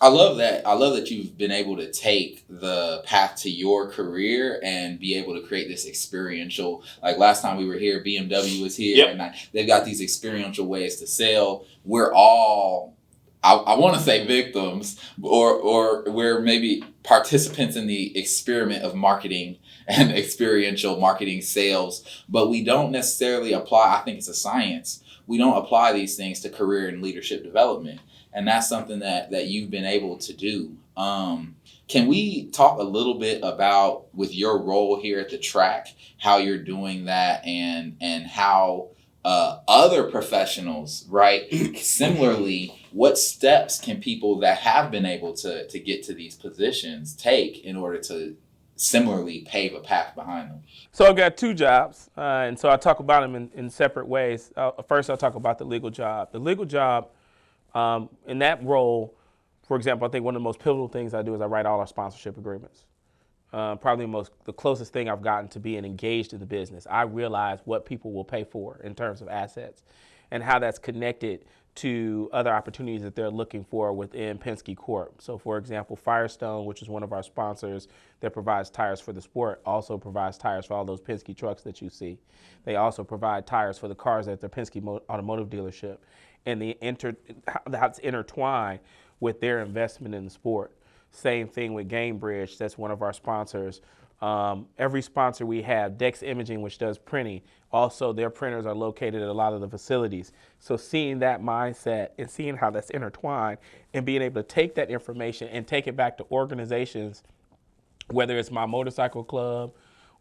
I love that. I love that you've been able to take the path to your career and be able to create this experiential. Like last time we were here, BMW was here, Yep. and they've got these experiential ways to sell. We're all, I want to say victims, or we're maybe participants in the experiment of marketing and experiential marketing sales, but we don't necessarily apply. I think it's a science. We don't apply these things to career and leadership development, and that's something that you've been able to do. Can we talk a little bit about, with your role here at the track, how you're doing that, and how other professionals, right, similarly, what steps can people that have been able to get to these positions take in order to similarly pave a path behind them? So I've got two jobs, and so I talk about them in separate ways. First, I'll talk about the legal job. The legal job, in that role, for example, I think one of the most pivotal things I do is I write all our sponsorship agreements. Probably the closest thing I've gotten to being engaged in the business. I realize what people will pay for in terms of assets and how that's connected to other opportunities that they're looking for within Penske Corp. So for example, Firestone, which is one of our sponsors that provides tires for the sport, also provides tires for all those Penske trucks that you see. They also provide tires for the cars at their Penske automotive dealership. And that's intertwined with their investment in the sport. Same thing with Gamebridge, that's one of our sponsors. Every sponsor we have, Dex Imaging, which does printing, also their printers are located at a lot of the facilities. So seeing that mindset and seeing how that's intertwined and being able to take that information and take it back to organizations, whether it's my motorcycle club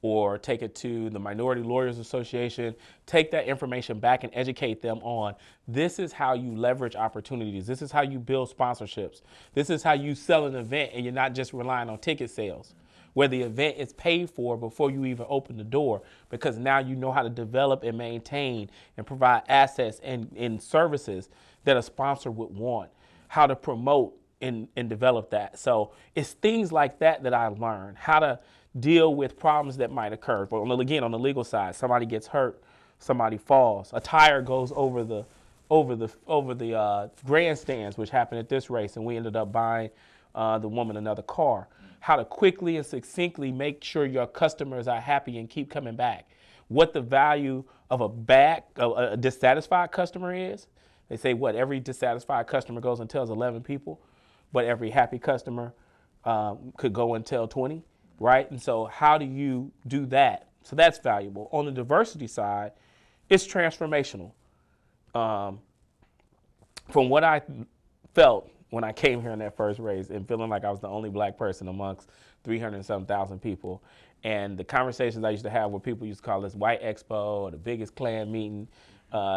or take it to the Minority Lawyers Association, take that information back and educate them on this is how you leverage opportunities. This is how you build sponsorships. This is how you sell an event and you're not just relying on ticket sales, where the event is paid for before you even open the door, because now you know how to develop and maintain and provide assets and services that a sponsor would want, how to promote and develop that. So it's things like that that I learned, how to deal with problems that might occur. But again, on the legal side, somebody gets hurt, somebody falls, a tire goes over the grandstands, which happened at this race, and we ended up buying the woman another car. How to quickly and succinctly make sure your customers are happy and keep coming back. What the value of a dissatisfied customer is. They say every dissatisfied customer goes and tells 11 people, but every happy customer could go and tell 20, right? And so how do you do that? So that's valuable. On the diversity side, it's transformational. From what I felt when I came here in that first race and feeling like I was the only black person amongst 300,000 people, and the conversations I used to have where people used to call this white expo or the biggest Klan meeting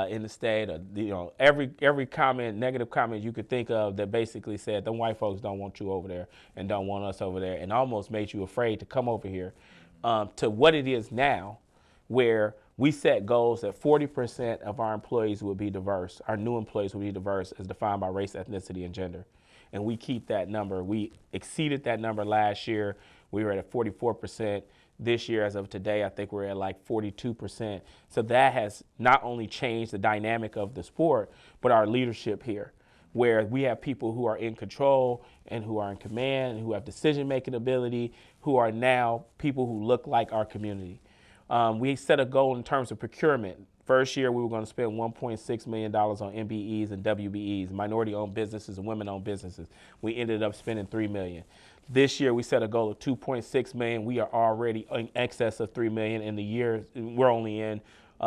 in the state, or every comment, negative comment you could think of that basically said them white folks don't want you over there and don't want us over there, and almost made you afraid to come over here, to what it is now, where we set goals that 40% of our employees will be diverse. Our new employees will be diverse as defined by race, ethnicity, and gender. And we keep that number. We exceeded that number last year. We were at 44%. This year, as of today, I think we're at like 42%. So that has not only changed the dynamic of the sport, but our leadership here, where we have people who are in control and who are in command and who have decision-making ability, who are now people who look like our community. We set a goal in terms of procurement. First year, we were going to spend $1.6 million on MBEs and WBEs, minority-owned businesses and women-owned businesses. We ended up spending $3 million. This year, we set a goal of $2.6 million. We are already in excess of $3 million in the year. We're only in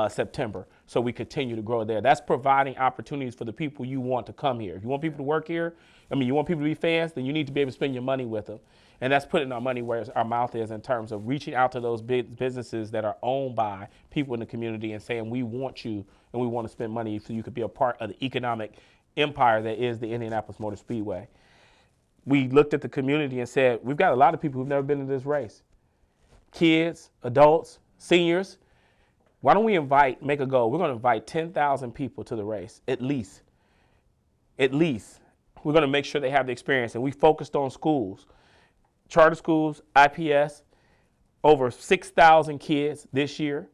September. So we continue to grow there. That's providing opportunities for the people you want to come here. If you want people to work here, you want people to be fans, then you need to be able to spend your money with them. And that's putting our money where our mouth is in terms of reaching out to those big businesses that are owned by people in the community and saying, we want you and we want to spend money so you could be a part of the economic empire that is the Indianapolis Motor Speedway. We looked at the community and said, we've got a lot of people who've never been in this race. Kids, adults, seniors. Why don't we make a goal? We're going to invite 10,000 people to the race, at least. At least. We're going to make sure they have the experience. And we focused on schools. Charter schools, IPS, over 6,000 kids this year.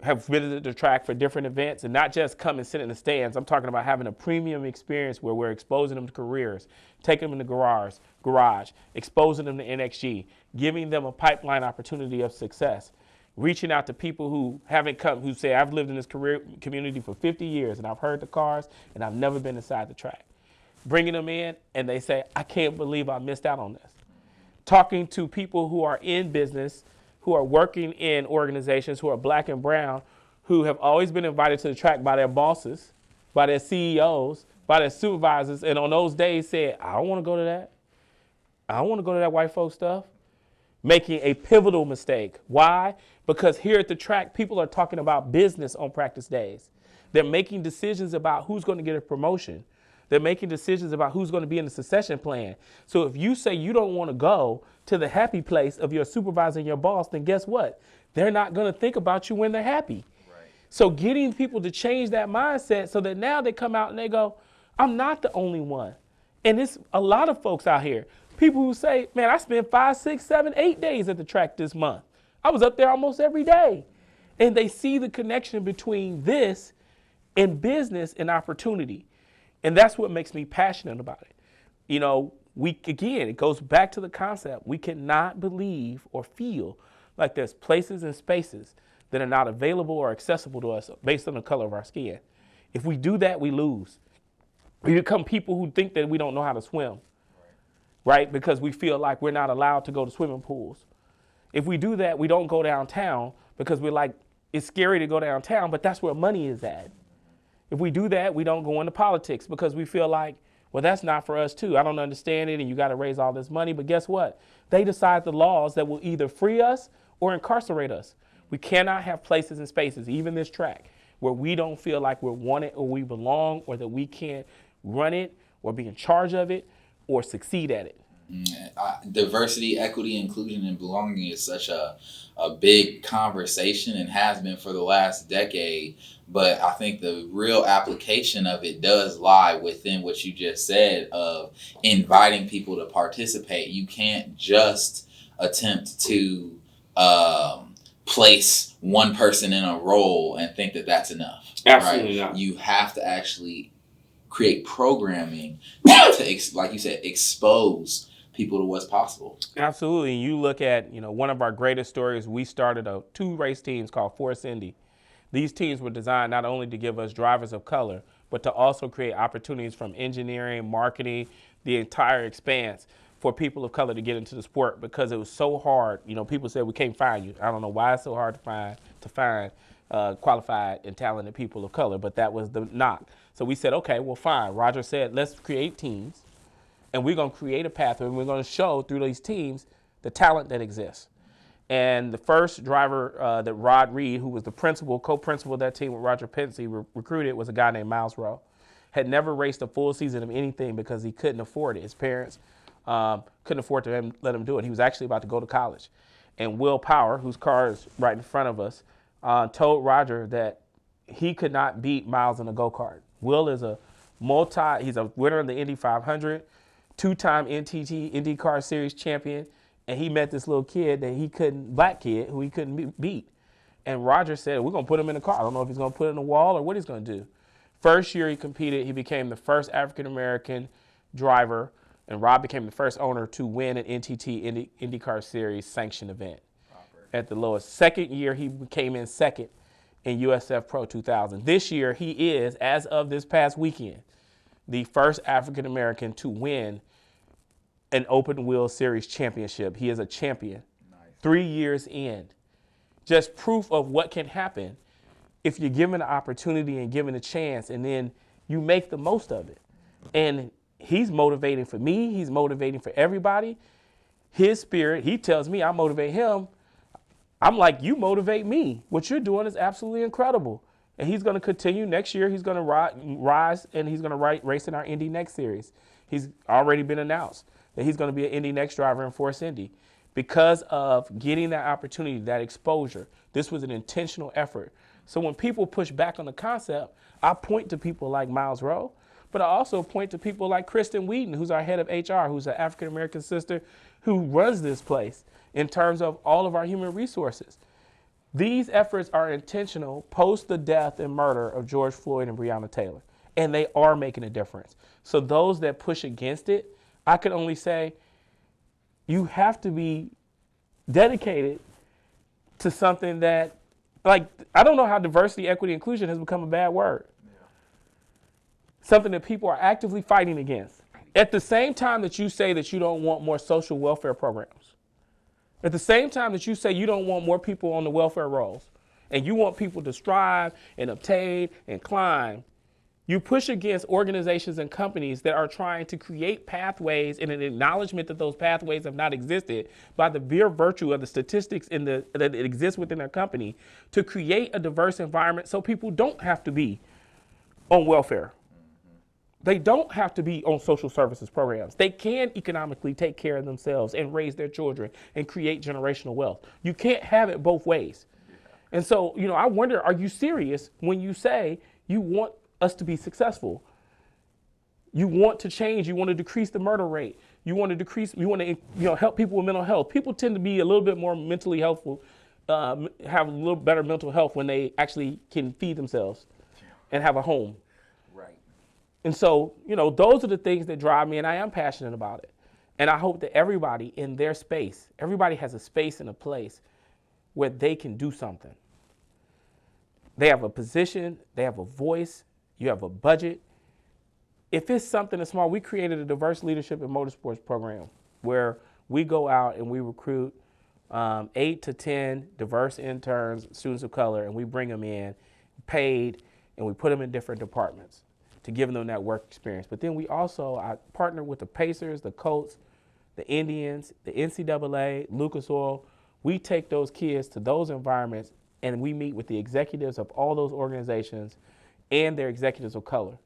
have visited the track for different events, and not just come and sit in the stands. I'm talking about having a premium experience where we're exposing them to careers, taking them in the garage, exposing them to NXG, giving them a pipeline opportunity of success, reaching out to people who haven't come, who say, I've lived in this career community for 50 years and I've heard the cars and I've never been inside the track. Bringing them in and they say, I can't believe I missed out on this. Talking to people who are in business, who are working in organizations, who are black and brown, who have always been invited to the track by their bosses, by their CEOs, by their supervisors, and on those days said, I don't want to go to that. I don't want to go to that white folk stuff. Making a pivotal mistake. Why? Because here at the track, people are talking about business on practice days. They're making decisions about who's going to get a promotion. They're making decisions about who's going to be in the succession plan. So if you say you don't want to go to the happy place of your supervisor and your boss, then guess what? They're not going to think about you when they're happy. Right. So getting people to change that mindset so that now they come out and they go, I'm not the only one. And it's a lot of folks out here. People who say, man, I spent 5, 6, 7, 8 days at the track this month. I was up there almost every day. And they see the connection between this and business and opportunity. And that's what makes me passionate about it. You know, it goes back to the concept. We cannot believe or feel like there's places and spaces that are not available or accessible to us based on the color of our skin. If we do that, we lose. We become people who think that we don't know how to swim, right? Because we feel like we're not allowed to go to swimming pools. If we do that, we don't go downtown because we're like, it's scary to go downtown, but that's where money is at. If we do that, we don't go into politics because we feel like, well, that's not for us too. I don't understand it and you got to raise all this money. But guess what? They decide the laws that will either free us or incarcerate us. We cannot have places and spaces, even this track, where we don't feel like we're wanted or we belong or that we can't run it or be in charge of it or succeed at it. Diversity, equity, inclusion, and belonging is such a big conversation and has been for the last decade. But I think the real application of it does lie within what you just said of inviting people to participate. You can't just attempt to place one person in a role and think that that's enough. Absolutely right? not. You have to actually create programming to, like you said, expose people to what's possible. Absolutely. You look at, one of our greatest stories, we started 2 race teams called Force Indy. These teams were designed not only to give us drivers of color, but to also create opportunities from engineering, marketing, the entire expanse for people of color to get into the sport because it was so hard. People said we can't find you. I don't know why it's so hard to find qualified and talented people of color, but that was the knock. So we said, okay, well, fine. Roger said, let's create teams. And we're going to create a pathway, and we're going to show through these teams the talent that exists. And the first driver that Rod Reed, who was the co-principal of that team with Roger Pensy, recruited was a guy named Miles Rowe. Had never raced a full season of anything because he couldn't afford it. His parents couldn't afford to let him do it. He was actually about to go to college. And Will Power, whose car is right in front of us, told Roger that he could not beat Miles in a go-kart. Will is he's a winner of the Indy 500, 2-time IndyCar Series champion, and he met this little kid black kid who he couldn't beat. And Roger said, we're going to put him in the car. I don't know if he's going to put it in the wall or what he's going to do. First year he competed, he became the first African-American driver, and Rob became the first owner to win an IndyCar Series sanctioned event at the lowest. Second year, he came in second in USF Pro 2000. This year, he is, as of this past weekend, the first African-American to win an open wheel series championship. He is a champion. Nice. 3 years in. Just proof of what can happen if you're given an opportunity and given a chance, and then you make the most of it. And he's motivating for me. He's motivating for everybody. His spirit, he tells me I motivate him. I'm like, you motivate me. What you're doing is absolutely incredible. And he's going to continue. Next year, he's going to rise, and he's going to race in our Indy Next series. He's already been announced that he's going to be an Indy Next driver in Force Indy. Because of getting that opportunity, that exposure, this was an intentional effort. So when people push back on the concept, I point to people like Miles Rowe, but I also point to people like Kristen Wheaton, who's our head of HR, who's an African-American sister who runs this place in terms of all of our human resources. These efforts are intentional post the death and murder of George Floyd and Breonna Taylor, and they are making a difference. So those that push against it, I can only say you have to be dedicated to something that, like, I don't know how diversity, equity, inclusion has become a bad word. Something that people are actively fighting against. At the same time that you say that you don't want more social welfare programs, at the same time that you say you don't want more people on the welfare rolls, and you want people to strive and obtain and climb, you push against organizations and companies that are trying to create pathways and an acknowledgement that those pathways have not existed by the mere virtue of the statistics that exist within their company to create a diverse environment so people don't have to be on welfare. They don't have to be on social services programs. They can economically take care of themselves and raise their children and create generational wealth. You can't have it both ways. And so, I wonder, are you serious when you say you want us to be successful? You want to change. You want to decrease the murder rate. You want to help people with mental health. People tend to be a little bit more mentally helpful, have a little better mental health when they actually can feed themselves and have a home. And so, those are the things that drive me, and I am passionate about it. And I hope that everybody in their space, everybody has a space and a place where they can do something. They have a position, they have a voice, you have a budget. If it's something that's small, we created a diverse leadership and motorsports program where we go out and we recruit 8 to 10 diverse interns, students of color, and we bring them in paid, and we put them in different departments to give them that work experience. But then I partner with the Pacers, the Colts, the Indians, the NCAA, Lucas Oil. We take those kids to those environments and we meet with the executives of all those organizations and their executives of color.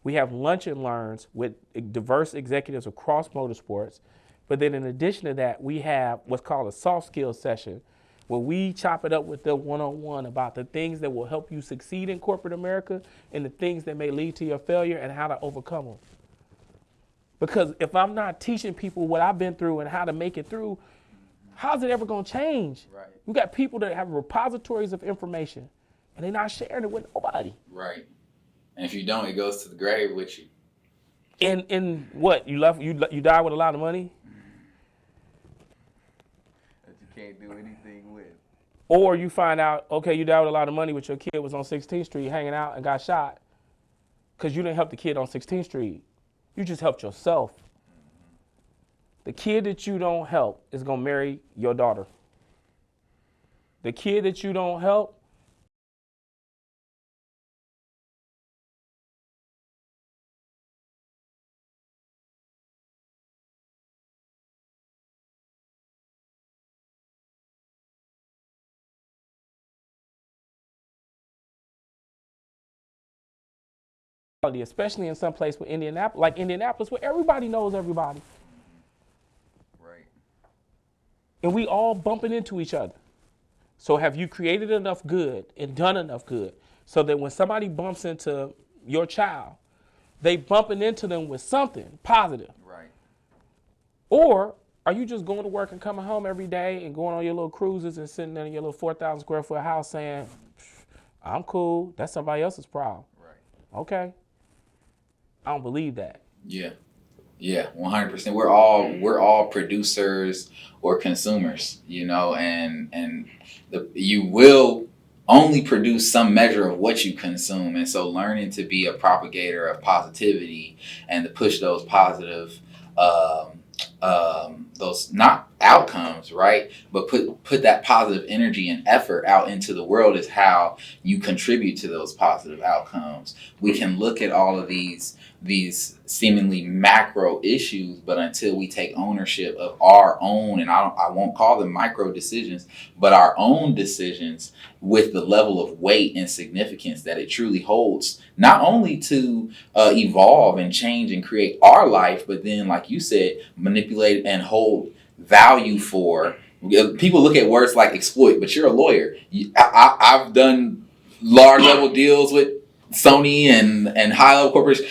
We have lunch and learns with diverse executives across motorsports. But then in addition to that, we have what's called a soft skills session where we chop it up with them one-on-one about the things that will help you succeed in corporate America and the things that may lead to your failure and how to overcome them. Because if I'm not teaching people what I've been through and how to make it through, how's it ever going to change? Right. We got people that have repositories of information and they're not sharing it with nobody. Right. And if you don't, it goes to the grave with you. And what? You die with a lot of money? That you can't do anything with. Or you find out, okay, you died with a lot of money, but your kid was on 16th Street hanging out and got shot because you didn't help the kid on 16th Street. You just helped yourself. The kid that you don't help is going to marry your daughter. The kid that you don't help especially in some place with Indianapolis, where everybody knows everybody. Right. And we all bumping into each other. So have you created enough good and done enough good so that when somebody bumps into your child, they bumping into them with something positive? Right. Or are you just going to work and coming home every day and going on your little cruises and sitting in your little 4,000 square foot house saying, I'm cool, that's somebody else's problem. Right. Okay. I don't believe that. Yeah, 100%. We're all producers or consumers, and you will only produce some measure of what you consume, and so learning to be a propagator of positivity and to push those positive, those not outcomes, right, but put that positive energy and effort out into the world is how you contribute to those positive outcomes. We can look at all of these seemingly macro issues, but until we take ownership of our own, and I won't call them micro decisions, but our own decisions with the level of weight and significance that it truly holds, not only to evolve and change and create our life, but then, like you said, manipulate and hold value for. People look at words like exploit, but you're a lawyer. I've done large level deals with Sony and high level corporations.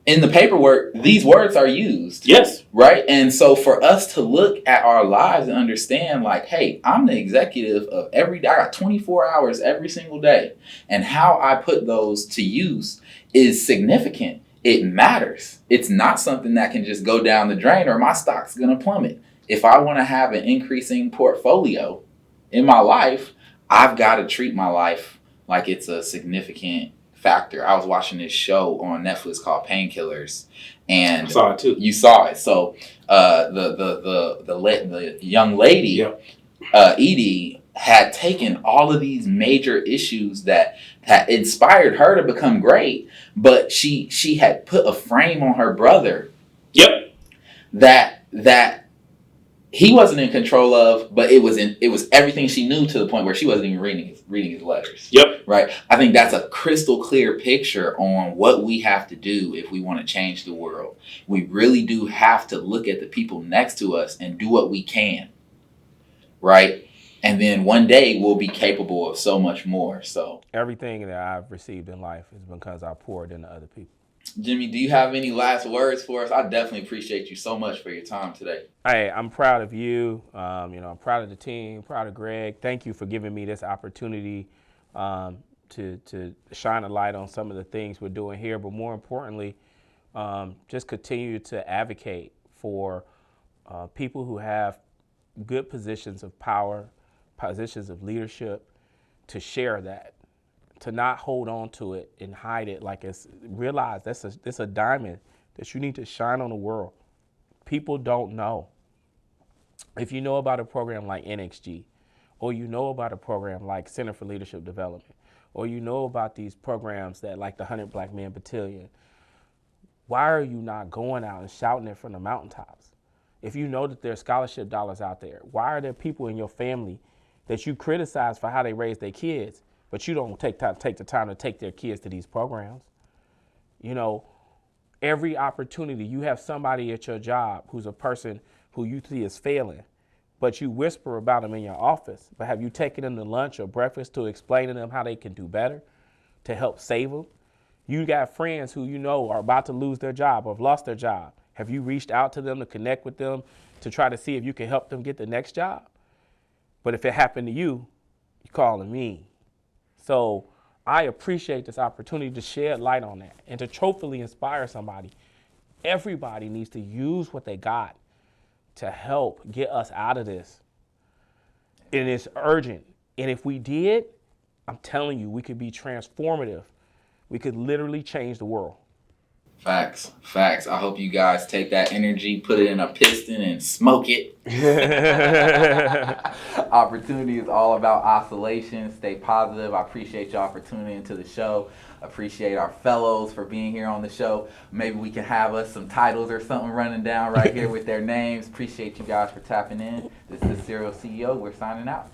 in the paperwork, these words are used. Yes. Right? And so for us to look at our lives and understand, like, hey, I'm the executive of every day. I got 24 hours every single day. And how I put those to use is significant. It matters. It's not something that can just go down the drain or my stock's going to plummet. If I want to have an increasing portfolio in my life, I've got to treat my life like it's a significant factor. I was watching this show on Netflix called Painkillers, and I saw it too. You saw it. So the young lady, Yep. Edie, had taken all of these major issues that inspired her to become great, but she had put a frame on her brother. Yep. That he wasn't in control of, but it was everything she knew, to the point where she wasn't even reading his letters. Yep. Right. I think that's a crystal clear picture on what we have to do if we want to change the world. We really do have to look at the people next to us and do what we can. Right. And then one day we'll be capable of so much more. So Everything that I've received in life is because I poured into other people. Jimmie, do you have any last words for us? I definitely appreciate you so much for your time today. Hey, I'm proud of you. I'm proud of the team, proud of Greg. Thank you for giving me this opportunity to shine a light on some of the things we're doing here. But more importantly, just continue to advocate for people who have good positions of power, positions of leadership, to share that. To not hold on to it and hide it, realize it's a diamond that you need to shine on the world. People don't know. If you know about a program like NXG, or you know about a program like Center for Leadership Development, or you know about these programs that like the 100 Black Men Battalion, why are you not going out and shouting it from the mountaintops? If you know that there's scholarship dollars out there, why are there people in your family that you criticize for how they raise their kids, but you don't take the time to take their kids to these programs? Every opportunity, you have somebody at your job who's a person who you see is failing, but you whisper about them in your office. But have you taken them to lunch or breakfast to explain to them how they can do better, to help save them? You got friends who you know are about to lose their job or have lost their job. Have you reached out to them to connect with them to try to see if you can help them get the next job? But if it happened to you, you're calling me. So I appreciate this opportunity to shed light on that and to truthfully inspire somebody. Everybody needs to use what they got to help get us out of this. And it's urgent. And if we did, I'm telling you, we could be transformative. We could literally change the world. Facts. I hope you guys take that energy, put it in a piston, and smoke it. Opportunity is all about oscillation. Stay positive. I appreciate y'all for tuning into the show. Appreciate our fellows for being here on the show. Maybe we can have us some titles or something running down right here with their names. Appreciate you guys for tapping in. This is Serial CEO. We're signing out.